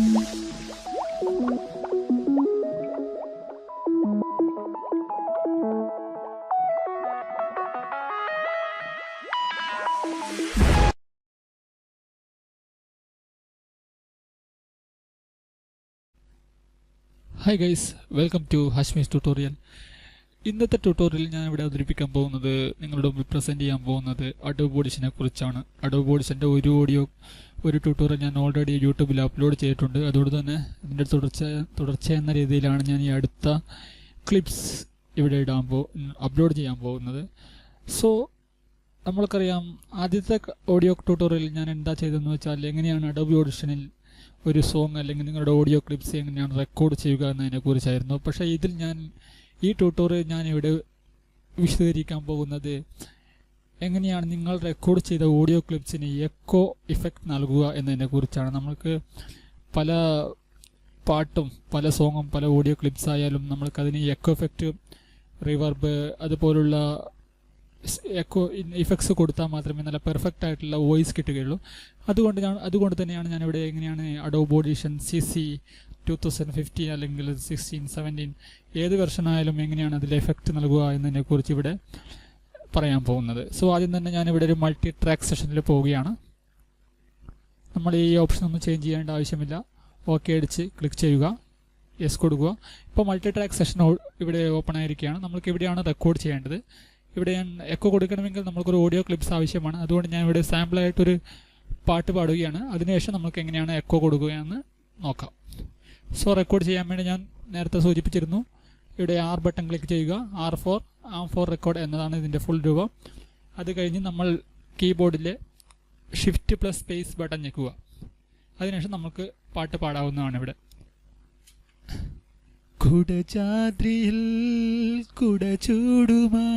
Hi guys, welcome to ഹാഷ്മീസ് tutorial. ഇന്നത്തെ tutorial ഞാൻ ഇവിടെ അവതരിപ്പിക്കാൻ പോകുന്നത്, നിങ്ങളുടെ മുമ്പിൽ പ്രസൻറ്റ് ചെയ്യാൻ പോകുന്നത് അഡോബ് ഓഡിഷനെ കുറിച്ചാണ്. അഡോബ് ഓഡിഷൻ്റെ ഒരു ട്യൂട്ടോറിയൽ ഞാൻ ഓൾറെഡി യൂട്യൂബിൽ അപ്ലോഡ് ചെയ്തിട്ടുണ്ട്. അതുകൊണ്ട് തന്നെ ഇതിൻ്റെ തുടർച്ച എന്ന രീതിയിലാണ് ഞാൻ ഈ അടുത്ത ക്ലിപ്സ് ഇവിടെ അപ്ലോഡ് ചെയ്യാൻ പോകുന്നത്. സോ നമ്മൾക്കറിയാം, ആദ്യത്തെ ഓഡിയോ ട്യൂട്ടോറിയൽ ഞാൻ എന്താ ചെയ്തതെന്ന് വെച്ചാൽ, എങ്ങനെയാണ് അഡോബ് ഓഡിഷനിൽ ഒരു സോങ് അല്ലെങ്കിൽ നിങ്ങളുടെ ഓഡിയോ ക്ലിപ്സ് എങ്ങനെയാണ് റെക്കോർഡ് ചെയ്യുക എന്നതിനെ കുറിച്ചായിരുന്നു. പക്ഷേ ഈ ട്യൂട്ടോറിയൽ ഞാൻ ഇവിടെ വിശദീകരിക്കാൻ പോകുന്നത് എങ്ങനെയാണ് നിങ്ങൾ റെക്കോർഡ് ചെയ്ത ഓഡിയോ ക്ലിപ്സിന് എക്കോ ഇഫക്റ്റ് നൽകുക എന്നതിനെ കുറിച്ചാണ്. നമ്മൾക്ക് പല പാട്ടും പല സോങ്ങും പല ഓഡിയോ ക്ലിപ്സ് ആയാലും നമ്മൾക്കതിന് എക്കോ ഇഫക്റ്റ്, റിവർബ് അതുപോലുള്ള എക്കോ ഇഫക്ട്സ് കൊടുത്താൽ മാത്രമേ നല്ല പെർഫെക്റ്റ് ആയിട്ടുള്ള വോയിസ് കിട്ടുകയുള്ളൂ. അതുകൊണ്ട് തന്നെയാണ് ഞാനിവിടെ എങ്ങനെയാണ് അഡോബ് ഓഡിഷൻ CC 2015 അല്ലെങ്കിൽ 16, 17 ഏത് വെർഷനായാലും എങ്ങനെയാണ് അതിൽ എഫക്റ്റ് നൽകുക എന്നതിനെക്കുറിച്ച് ഇവിടെ പറയാൻ പോകുന്നത്. സോ ആദ്യം തന്നെ ഞാനിവിടെ ഒരു മൾട്ടി ട്രാക്ക് സെഷനിൽ പോവുകയാണ്. നമ്മൾ ഈ ഓപ്ഷൻ ഒന്നും ചേഞ്ച് ചെയ്യേണ്ട ആവശ്യമില്ല. ഓക്കെ അടിച്ച് ക്ലിക്ക് ചെയ്യുക, യെസ് കൊടുക്കുക. ഇപ്പോൾ മൾട്ടി ട്രാക്ക് സെഷൻ ഇവിടെ ഓപ്പൺ ആയിരിക്കുകയാണ്. നമ്മൾക്ക് ഇവിടെയാണ് റെക്കോർഡ് ചെയ്യേണ്ടത്. ഇവിടെ ഞാൻ എക്കോ കൊടുക്കണമെങ്കിൽ നമുക്കൊരു ഓഡിയോ ക്ലിപ്സ് ആവശ്യമാണ്. അതുകൊണ്ട് ഞാൻ ഇവിടെ സാമ്പിളായിട്ടൊരു പാട്ട് പാടുകയാണ്. അതിനുശേഷം നമുക്ക് എങ്ങനെയാണ് എക്കോ കൊടുക്കുകയെന്ന് നോക്കാം. സോ റെക്കോർഡ് ചെയ്യാൻ വേണ്ടി ഞാൻ നേരത്തെ സൂചിപ്പിച്ചിരുന്നു, ഇവിടെ R ബട്ടൺ ക്ലിക്ക് ചെയ്യുക. ആം ഫോർ റെക്കോർഡ് എന്നതാണ് ഇതിൻ്റെ ഫുൾ രൂപം. അത് കഴിഞ്ഞ് നമ്മൾ കീബോർഡിലെ Shift+Space ബട്ടൺ ഞെക്കുക. അതിനുശേഷം നമുക്ക് പാട്ട് പാടാവുന്നതാണ്. ഇവിടെ കുടജാദ്രിയിൽ കുട ചൂടുമാ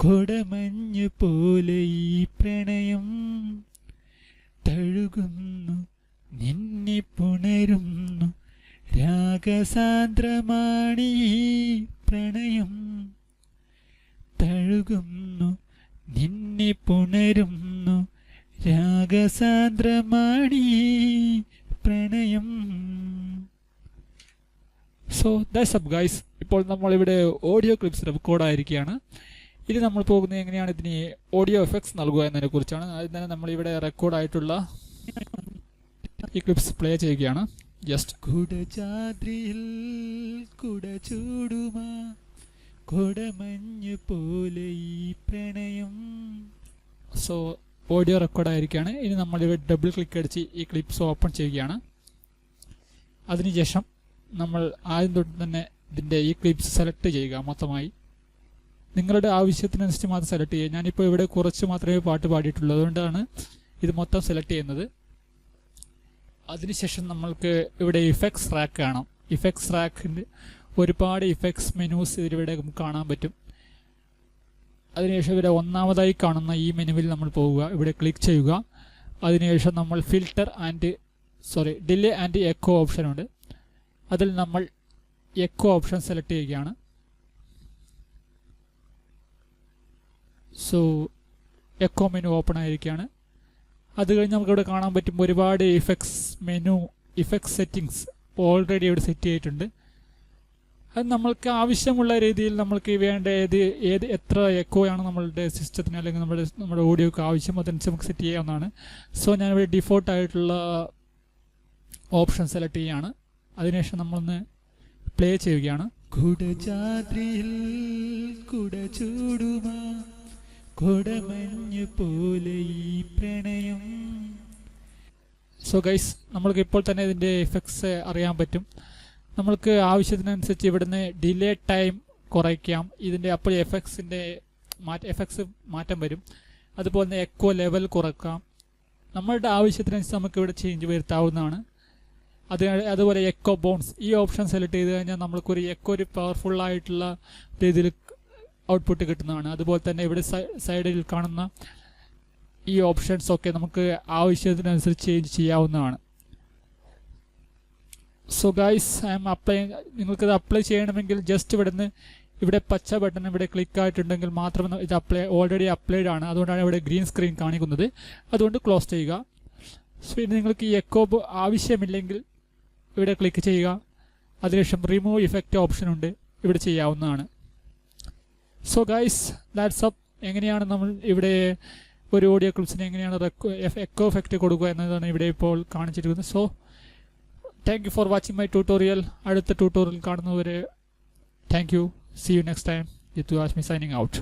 കൊടമഞ്ഞ് പോലെ ഈ പ്രണയം തഴുകുന്നു, നിന്നെ പുണരുന്നു, രാഗസാന്ദ്രമാണീ പ്രണയം തഴുകുന്നു, നിന്നെ പുണരുന്നു, രാഗസാന്ദ്രമാണീ പ്രണയം. So that's up guys. ഇപ്പോൾ നമ്മളിവിടെ ഓഡിയോ ക്ലിപ്സ് റെക്കോർഡായിരിക്കുകയാണ്. ഇനി നമ്മൾ പോകുന്നത് എങ്ങനെയാണ് ഇതിന് ഓഡിയോ എഫക്ട്സ് നൽകുക എന്നതിനെ കുറിച്ചാണ്. ആദ്യം തന്നെ നമ്മളിവിടെ റെക്കോർഡായിട്ടുള്ള ഈ ക്ലിപ്സ് പ്ലേ ചെയ്യുകയാണ്. ജസ്റ്റ് കുടജാദ്രിയിൽ കുട ചൂടുമാ കൊടമഞ്ഞ് പോലെ ഈ പ്രണയം. സോ ഓഡിയോ റെക്കോർഡായിരിക്കുകയാണ്. ഇനി നമ്മളിവിടെ ഡബിൾ ക്ലിക്ക് അടിച്ച് ഈ ക്ലിപ്സ് ഓപ്പൺ ചെയ്യുകയാണ്. അതിനുശേഷം നമ്മൾ ആദ്യം തൊട്ട് തന്നെ ഇതിൻ്റെ ഈ ക്ലിപ്സ് സെലക്ട് ചെയ്യുക. മൊത്തമായി നിങ്ങളുടെ ആവശ്യത്തിനനുസരിച്ച് മാത്രം സെലക്ട് ചെയ്യുക. ഞാനിപ്പോൾ ഇവിടെ കുറച്ച് മാത്രമേ പാട്ട് പാടിയിട്ടുള്ളൂ, അതുകൊണ്ടാണ് ഇത് മൊത്തം സെലക്ട് ചെയ്യുന്നത്. അതിനുശേഷം നമ്മൾക്ക് ഇവിടെ ഇഫക്ട്സ് റാക്ക് കാണാം. ഇഫക്ട്സ് റാക്കിൻ്റെ ഒരുപാട് ഇഫക്ട്സ് മെനൂസ് ഇതിലിവിടെ നമുക്ക് കാണാൻ പറ്റും. അതിനുശേഷം ഇവിടെ ഒന്നാമതായി കാണുന്ന ഈ മെനുവിൽ നമ്മൾ പോവുക. ഇവിടെ ക്ലിക്ക് ചെയ്യുക. അതിനുശേഷം നമ്മൾ ഡിലേ ആൻഡ് എക്കോ ഓപ്ഷൻ ഉണ്ട്. അതിൽ നമ്മൾ എക്കോ ഓപ്ഷൻ സെലക്ട് ചെയ്യുകയാണ്. സോ എക്കോ മെനു ഓപ്പൺ ആയിരിക്കുകയാണ്. അത് കഴിഞ്ഞ് നമുക്കിവിടെ കാണാൻ പറ്റും ഒരുപാട് ഇഫക്ട്സ് സെറ്റിങ്സ് ഓൾറെഡി ഇവിടെ സെറ്റ് ചെയ്തിട്ടുണ്ട്. അത് നമ്മൾക്ക് ആവശ്യമുള്ള രീതിയിൽ നമ്മൾക്ക് വേണ്ട എത്ര എക്കോ ആണ് നമ്മളുടെ സിസ്റ്റത്തിന് അല്ലെങ്കിൽ നമ്മുടെ ഓഡിയോക്ക് ആവശ്യം, അതനുസരിച്ച് നമുക്ക് സെറ്റ് ചെയ്യാവുന്നതാണ്. സോ ഞാനിവിടെ ഡിഫോൾട്ടായിട്ടുള്ള ഓപ്ഷൻ സെലക്ട് ചെയ്യുകയാണ്. അതിനുശേഷം നമ്മളൊന്ന് പ്ലേ ചെയ്യുകയാണ്. കുടജാദ്രിയിൽ കുട ചൂടുമാ കൊടമഞ്ഞ് പോലെ ഈ പ്രണയം. സോ ഗൈസ്, നമ്മൾക്ക് ഇപ്പോൾ തന്നെ ഇതിൻ്റെ എഫക്ട്സ് അറിയാൻ പറ്റും. നമ്മൾക്ക് ആവശ്യത്തിനനുസരിച്ച് ഇവിടുന്ന് ഡിലേ ടൈം കുറയ്ക്കാം. ഇതിൻ്റെ അപ്പോൾ എഫക്ട്സ് മാറ്റം വരും. അതുപോലെ തന്നെ എക്കോ ലെവൽ കുറയ്ക്കാം. നമ്മളുടെ ആവശ്യത്തിനനുസരിച്ച് നമുക്ക് ഇവിടെ ചേഞ്ച് വരുത്താവുന്നതാണ്. അതുപോലെ എക്കോ ബോൺസ് ഈ ഓപ്ഷൻ സെലക്ട് ചെയ്ത് കഴിഞ്ഞാൽ നമ്മൾക്കൊരു ഒരു പവർഫുള്ളായിട്ടുള്ള രീതിയിൽ ഔട്ട്പുട്ട് കിട്ടുന്നതാണ്. അതുപോലെ തന്നെ ഇവിടെ സൈഡിൽ കാണുന്ന ഈ ഓപ്ഷൻസ് ഒക്കെ നമുക്ക് ആവശ്യത്തിനനുസരിച്ച് ചേഞ്ച് ചെയ്യാവുന്നതാണ്. സോ ഗൈസ്, നിങ്ങൾക്കിത് അപ്ലൈ ചെയ്യണമെങ്കിൽ ജസ്റ്റ് ഇവിടെ പച്ച ബട്ടൺ ഇവിടെ ക്ലിക്ക് ആയിട്ടുണ്ടെങ്കിൽ മാത്രം ഇത് ഓൾറെഡി അപ്ലൈഡ് ആണ്. അതുകൊണ്ടാണ് ഇവിടെ ഗ്രീൻ സ്ക്രീൻ കാണിക്കുന്നത്. അതുകൊണ്ട് ക്ലോസ് ചെയ്യുക. സോ ഇനി നിങ്ങൾക്ക് ഈ എക്കോ ആവശ്യമില്ലെങ്കിൽ ഇവിടെ ക്ലിക്ക് ചെയ്യുക. അതിനുശേഷം റിമൂവ് ഇഫക്റ്റ് ഓപ്ഷൻ ഉണ്ട്, ഇവിടെ ചെയ്യാവുന്നതാണ്. So guys, that's up. എങ്ങനെയാണ് നമ്മൾ ഇവിടെ ഒരു ഓഡിയോ ക്ലിപ്സിന് എങ്ങനെയാണ് എക്കോ എഫക്റ്റ് കൊടുക്കുക എന്നതാണ് ഇവിടെ ഇപ്പോൾ കാണിച്ചിരിക്കുന്നത്. So thank you for watching my tutorial. അടുത്ത ട്യൂട്ടോറിയൽ കാണുന്നവരെ thank you. See you next time. Jitu Hashmi signing out.